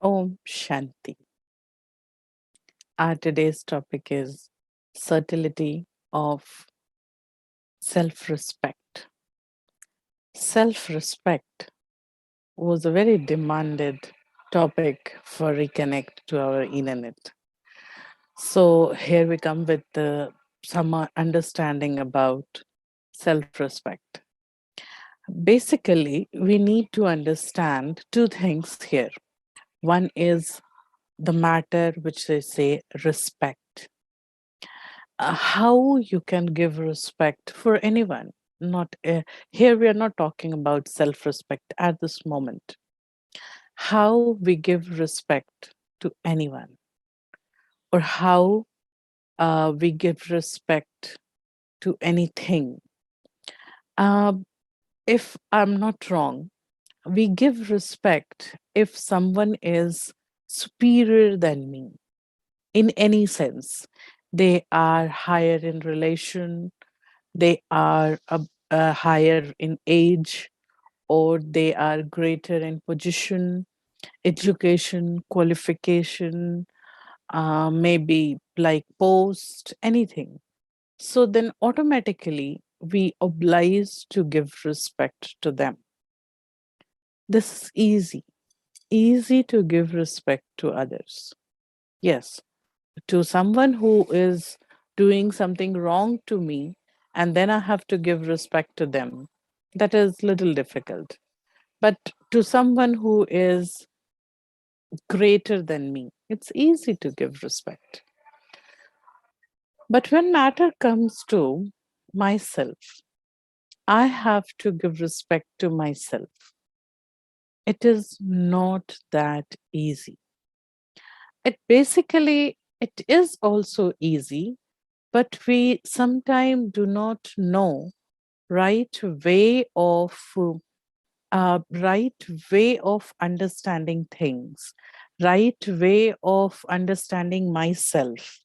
Om Shanti. Our today's topic is subtlety of self-respect. Self-respect was a very demanded topic for Reconnect to our internet. So here we come with some understanding about self-respect. Basically, we need to understand two things here. One is the matter which they say respect. How you can give respect for anyone. Not here we are not talking about self-respect at this moment. How we give respect to anyone, or how we give respect to anything. If I'm not wrong, we give respect if someone is superior than me in any sense. They are higher in relation, they are higher in age, or they are greater in position, education, qualification, maybe like post, anything. So then automatically we oblige to give respect to them. This is easy to give respect to others. Yes, to someone who is doing something wrong to me, and then I have to give respect to them. That is little difficult. But to someone who is greater than me, it's easy to give respect. But when matter comes to myself, I have to give respect to myself. It is not that easy. It is also easy, but we sometimes do not know right way of right way of understanding things, right way of understanding myself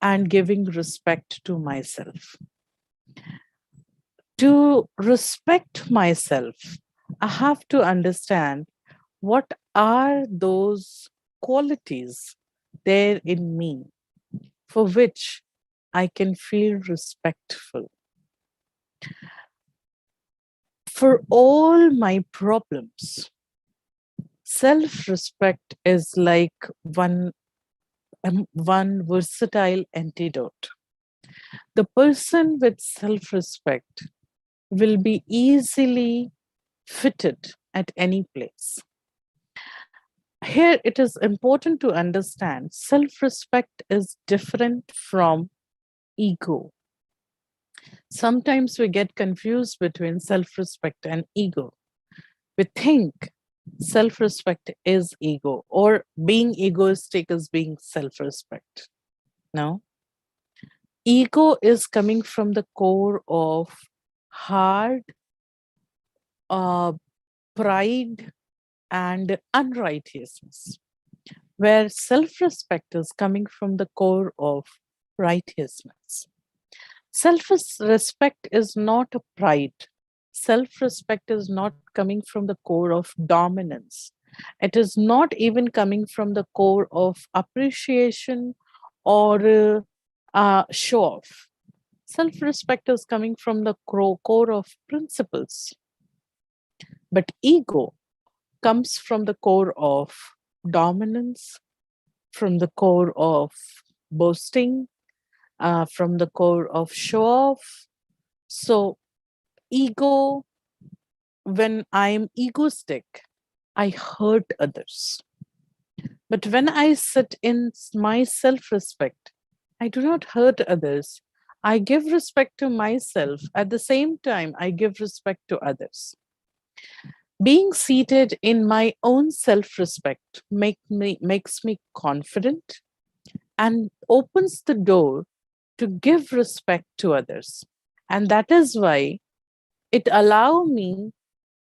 and giving respect to myself. To respect myself, I have to understand what are those qualities there in me for which I can feel respectful. For all my problems, self-respect is like one versatile antidote. The person with self-respect will be easily fitted at any place. Here, it is important to understand self-respect is different from ego. Sometimes we get confused between self-respect and ego. We think self-respect is ego, or being egoistic is being self-respect. No. Ego is coming from the core of hard pride and unrighteousness, where self-respect is coming from the core of righteousness. Self-respect is not a pride. Self-respect is not coming from the core of dominance. It is not even coming from the core of appreciation or show off. Self-respect is coming from the core of principles. But ego comes from the core of dominance, from the core of boasting, from the core of show off. So ego, when I'm egoistic, I hurt others. But when I sit in my self-respect, I do not hurt others. I give respect to myself. At the same time, I give respect to others. Being seated in my own self-respect makes me confident and opens the door to give respect to others. And that is why it allows me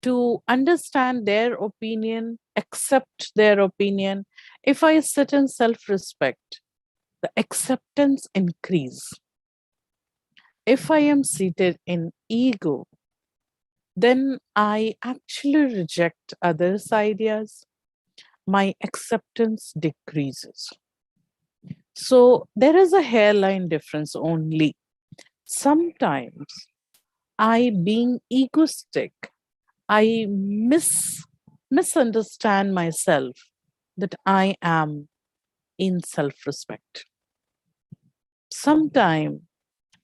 to understand their opinion, accept their opinion. If I sit in self-respect, the acceptance increase. If I am seated in ego, then I actually reject others' ideas. my acceptance decreases. So there is a hairline difference only. Sometimes being egoistic, I misunderstand myself that I am in self-respect. Sometimes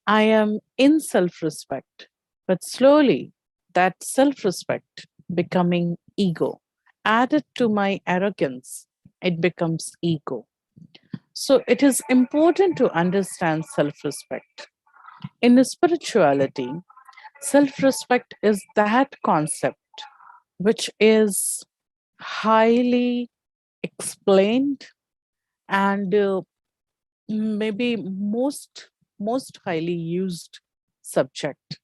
I am in self-respect, but slowly that self-respect becoming ego. Added to my arrogance, it becomes ego. So it is important to understand self-respect. In spirituality, self-respect is that concept which is highly explained and maybe most highly used subject.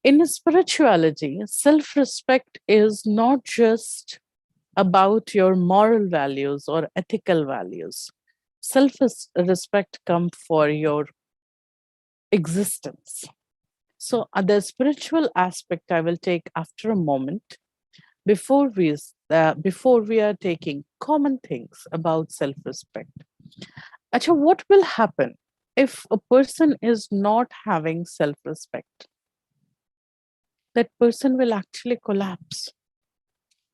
In spirituality, self-respect is not just about your moral values or ethical values. Self-respect comes for your existence. So the spiritual aspect I will take after a moment. Before we are taking common things about self-respect. Acha, what will happen if a person is not having self-respect? That person will actually collapse.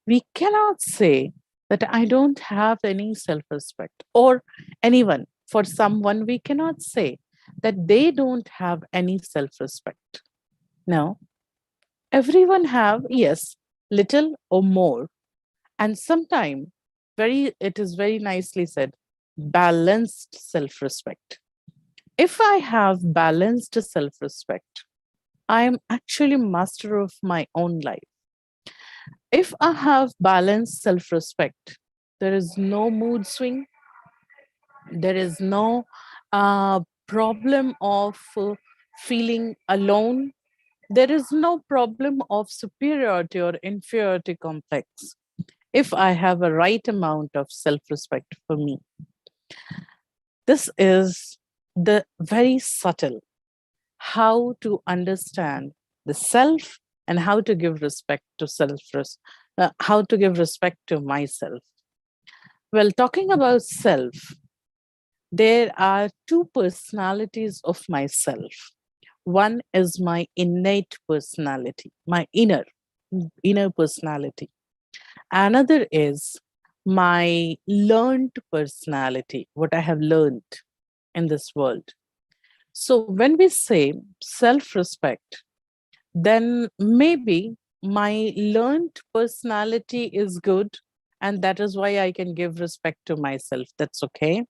We cannot say that I don't have any self-respect, or anyone, for someone, we cannot say that they don't have any self-respect. No, everyone have, yes, little or more. And sometimes it is very nicely said, balanced self-respect. If I have balanced self-respect, I am actually master of my own life. If I have balanced self-respect, there is no mood swing, there is no problem of feeling alone, there is no problem of superiority or inferiority complex. If I have a right amount of self-respect for me, this is the very subtle how to understand the self and how to give respect to how to give respect to myself. Well, talking about self, there are two personalities of myself. One is my innate personality, my inner personality. Another is my learned personality, what I have learned in this world. So when we say self-respect, then maybe my learned personality is good, and that is why I can give respect to myself. That's okay.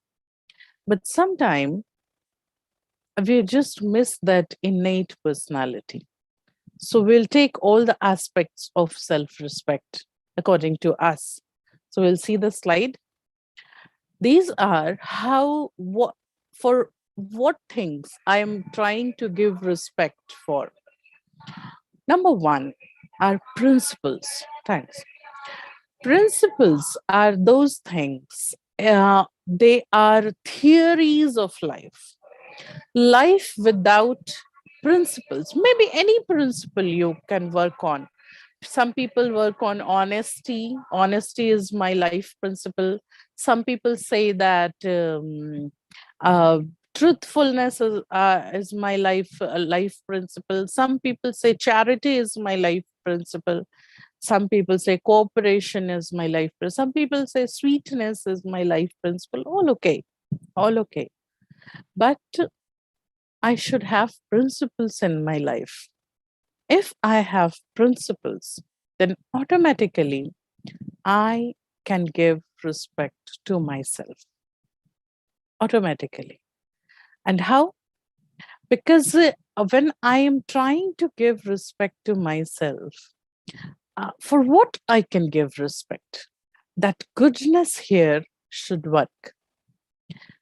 But sometimes we just miss that innate personality. So we'll take all the aspects of self-respect according to us. So we'll see the slide. These are for what things I am trying to give respect for. Number one are principles. Thanks. Principles are those things, they are theories of life. Life without principles, maybe any principle you can work on. Some people work on honesty. Honesty is my life principle. Some people say that uh, truthfulness is my life principle. Some people say charity is my life principle. Some people say cooperation is my life principle. Some people say sweetness is my life principle. All okay, all okay. But I should have principles in my life. If I have principles, then automatically I can give respect to myself. Automatically. And how? Because when I am trying to give respect to myself, for what I can give respect, that goodness here should work.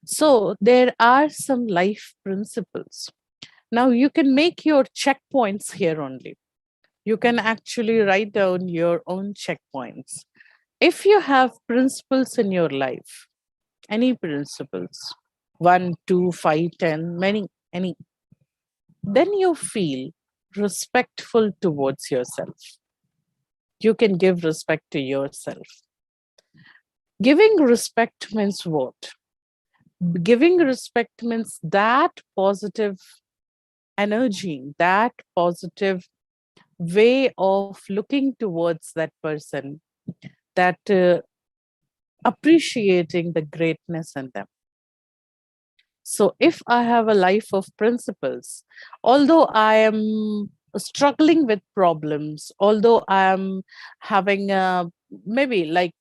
So there are some life principles. Now you can make your checkpoints here only. You can actually write down your own checkpoints. If you have principles in your life, any principles, 1, 2, 5, 10, many, any, then you feel respectful towards yourself. You can give respect to yourself. Giving respect means what? Giving respect means that positive energy, that positive way of looking towards that person, that appreciating the greatness in them. So if I have a life of principles, although I am struggling with problems, although I am having maybe like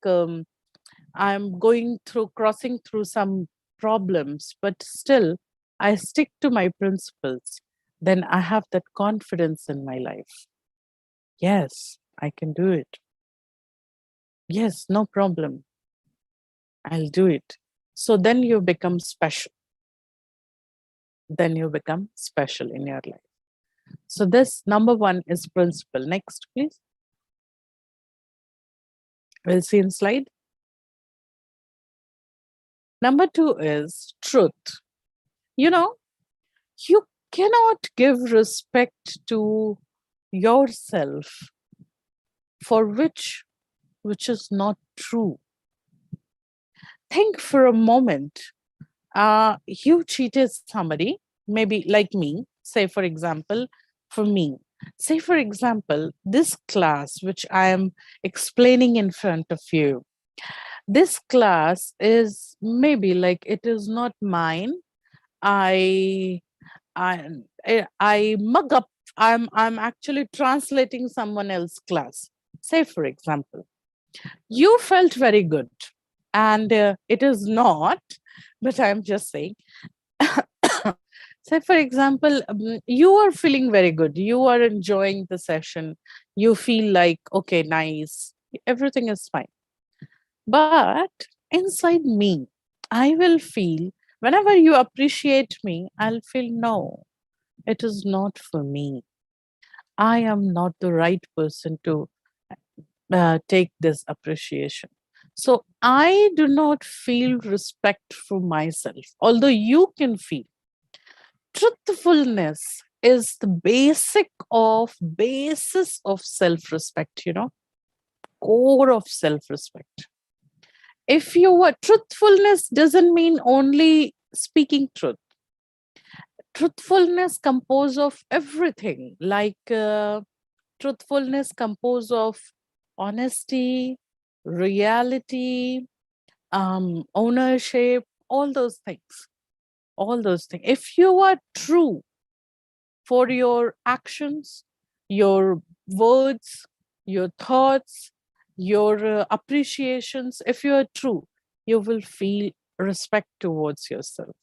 I'm going through, crossing through some problems, but still I stick to my principles, then I have that confidence in my life. Yes, I can do it. Yes, no problem. I'll do it. So then you become special. Then you become special in your life. So this number one is principle. Next, please. We'll see in slide. Number two is truth. You know, you cannot give respect to yourself for which is not true. Think for a moment. You cheated somebody, maybe like me, say for example, for me. Say for example, this class which I am explaining in front of you, this class is maybe like it is not mine. I I mug up. I'm actually translating someone else's class. Say for example, you felt very good, and it is not, but I'm just saying. Say for example, you are feeling very good. You are enjoying the session. You feel like okay, nice. Everything is fine. But inside me, I will feel, whenever you appreciate me, I'll feel no, it is not for me. I am not the right person to take this appreciation. So I do not feel respect for myself, although you can feel. Truthfulness is the basis of self-respect, core of self-respect. If you were, truthfulness doesn't mean only speaking truth. Truthfulness composed of everything, like truthfulness composed of honesty, reality, ownership, all those things. All those things. If you are true for your actions, your words, your thoughts, your appreciations, if you are true, you will feel respect towards yourself.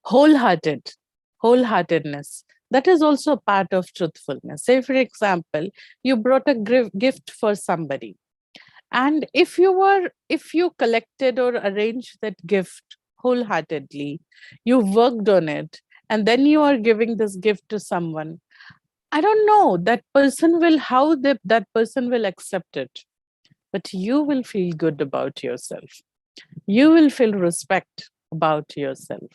Wholeheartedness, that is also a part of truthfulness. Say for example, you brought a gift for somebody, and if you collected or arranged that gift wholeheartedly, you worked on it, and then you are giving this gift to someone, I don't know that person will, that person will accept it, but you will feel good about yourself. You will feel respect about yourself,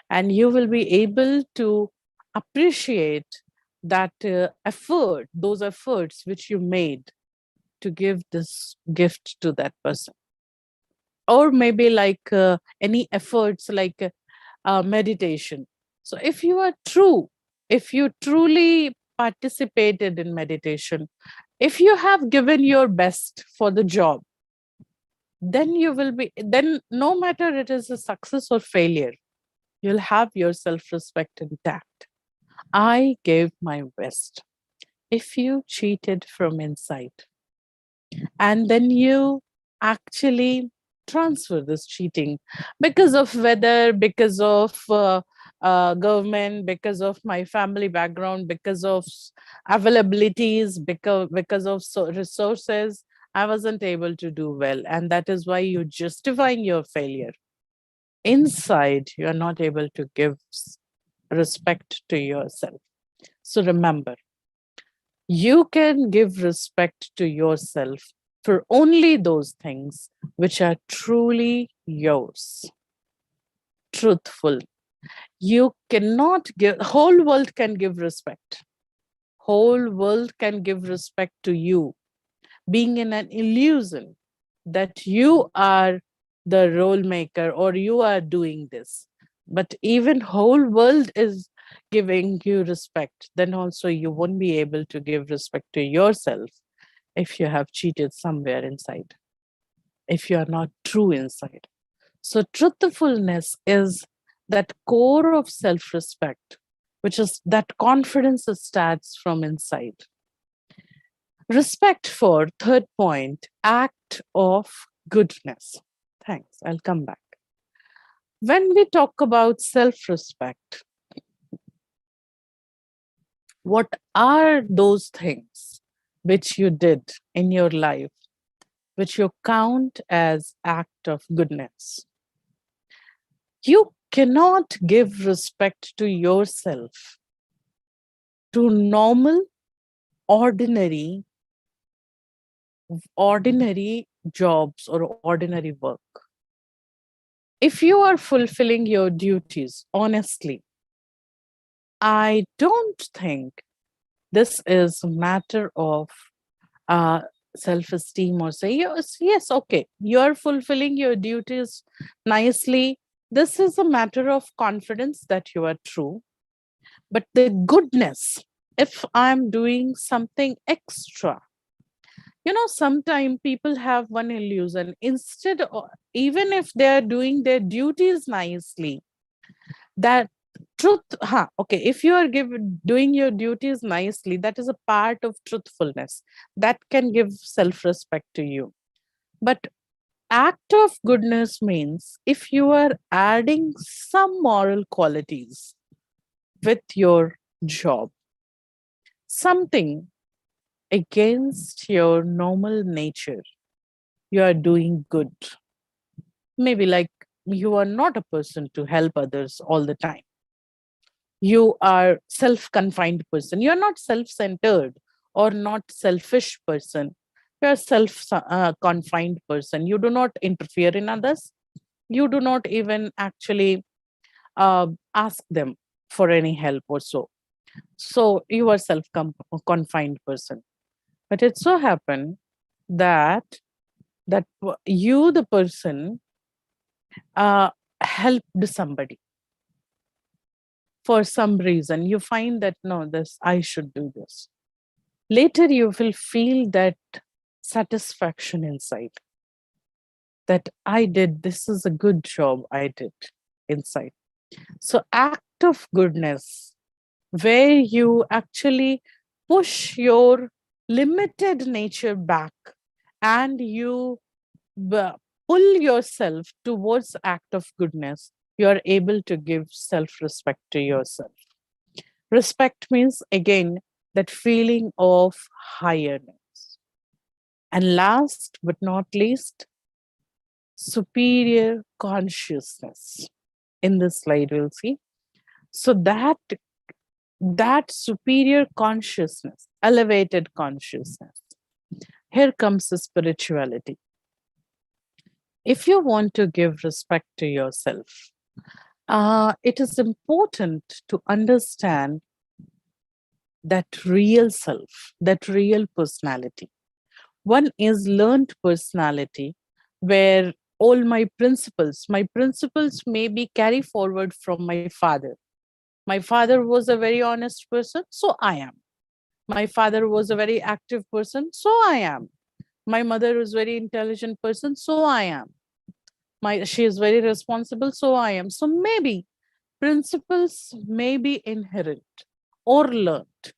and you will be able to appreciate that those efforts which you made to give this gift to that person. Or maybe like any efforts like meditation. So if you are true, if you truly participated in meditation, if you have given your best for the job, then then no matter it is a success or failure, you'll have your self-respect intact. I gave my best. If you cheated from inside, and then you actually transfer this cheating because of weather, because of government, because of my family background, because of availabilities, because of resources, I wasn't able to do well, and that is why you're justifying your failure. Inside, you're not able to give respect to yourself. So remember, you can give respect to yourself for only those things which are truly yours. Truthful. You cannot give, whole world can give respect. Whole world can give respect to you. Being in an illusion, that you are the role maker or you are doing this, but even whole world is giving you respect, then also you won't be able to give respect to yourself if you have cheated somewhere inside, if you are not true inside. So truthfulness is that core of self-respect, which is that confidence that starts from inside. Respect for third point, act of goodness. Thanks, I'll come back. When we talk about self-respect, what are those things which you did in your life, which you count as act of goodness? You cannot give respect to yourself to normal, ordinary jobs or ordinary work. If you are fulfilling your duties honestly, I don't think this is a matter of self-esteem or say, yes, okay, you are fulfilling your duties nicely. This is a matter of confidence that you are true. But the goodness, if I'm doing something extra, sometimes people have one illusion. Instead of, even if they are doing their duties nicely, that truth, okay, if you are doing your duties nicely, that is a part of truthfulness. That can give self-respect to you. But act of goodness means if you are adding some moral qualities with your job, something against your normal nature, you are doing good. Maybe like you are not a person to help others all the time. You are self-confined person. You're not self-centered or not selfish person. You're self-confined person. You do not interfere in others. You do not even actually ask them for any help or so. So you are self-confined person. But it so happened that you, the person, helped somebody for some reason. You find that, no, I should do this. Later, you will feel that satisfaction inside, that I did, this is a good job I did inside. So act of goodness, where you actually push your limited nature back and you pull yourself towards act of goodness, you are able to give self-respect to yourself. Respect means, again, that feeling of highness. And last but not least, superior consciousness. In this slide, we'll see. So that superior consciousness, elevated consciousness, here comes the spirituality. If you want to give respect to yourself, it is important to understand that real self, that real personality. One is learned personality, where all my principles may be carried forward from my father. My father was a very honest person, so I am. My father was a very active person, so I am. My mother was a very intelligent person, so I am. She is very responsible, so I am. So maybe principles may be inherent or learned.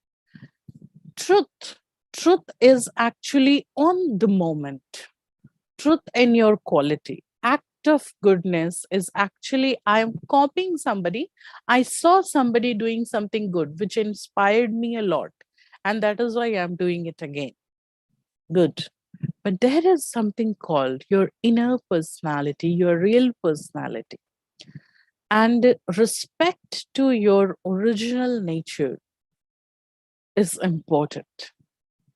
Truth is actually on the moment. Truth in your quality. Act of goodness is actually, I am copying somebody. I saw somebody doing something good, which inspired me a lot. And that is why I'm doing it again. Good. But there is something called your inner personality, your real personality. And respect to your original nature is important,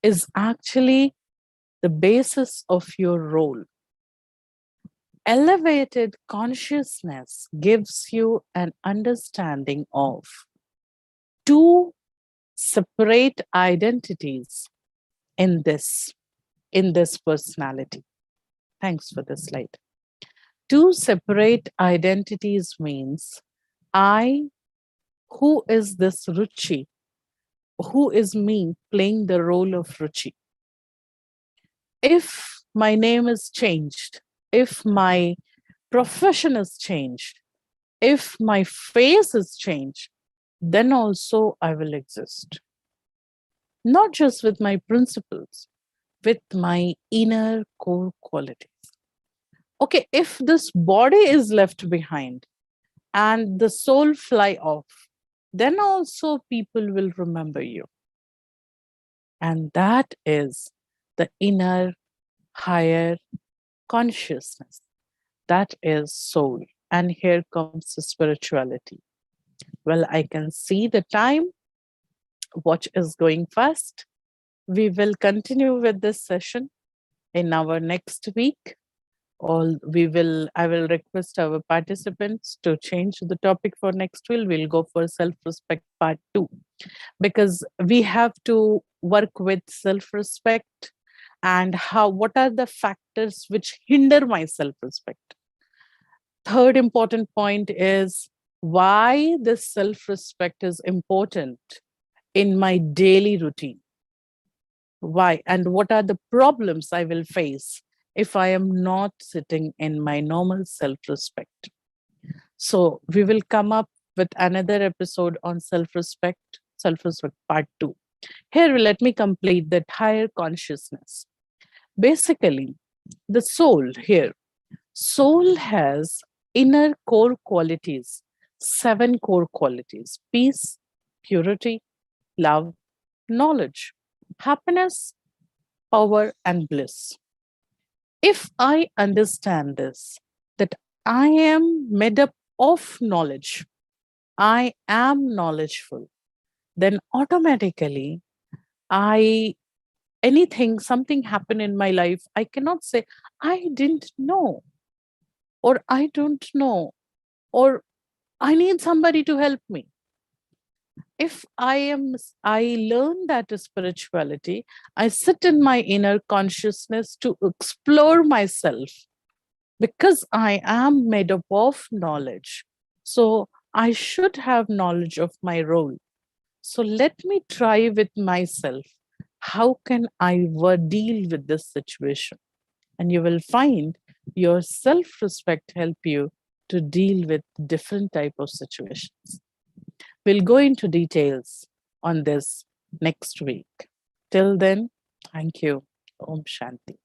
is actually the basis of your role. Elevated consciousness gives you an understanding of two separate identities in this personality. Thanks for the slide. Two separate identities means I, who is this Ruchi? Who is me playing the role of Ruchi? If my name is changed, if my profession is changed, if my face is changed, then also I will exist. Not just with my principles, with my inner core qualities. Okay, if this body is left behind and the soul fly off, then also people will remember you. And that is the inner higher consciousness. That is soul. And here comes the spirituality. Well, I can see the time. Watch is going fast. We will continue with this session in our next week. I will request our participants to change the topic for next week. We'll go for self-respect part 2, because we have to work with self-respect and what are the factors which hinder my self-respect. Third important point is why this self-respect is important in my daily routine. Why and what are the problems I will face if I am not sitting in my normal self-respect. So we will come up with another episode on self-respect part 2. Here, let me complete that higher consciousness. Basically, the soul has inner core qualities, 7 core qualities: peace, purity, love, knowledge, happiness, power, and bliss. If I understand this, that I am made up of knowledge, I am knowledgeful, then automatically something happened in my life, I cannot say, I didn't know, or I don't know, or I need somebody to help me. If I learn that spirituality, I sit in my inner consciousness to explore myself, because I am made up of knowledge. So I should have knowledge of my role. So let me try with myself. How can I deal with this situation? And you will find your self-respect help you to deal with different type of situations. We'll go into details on this next week. Till then, thank you. Om Shanti.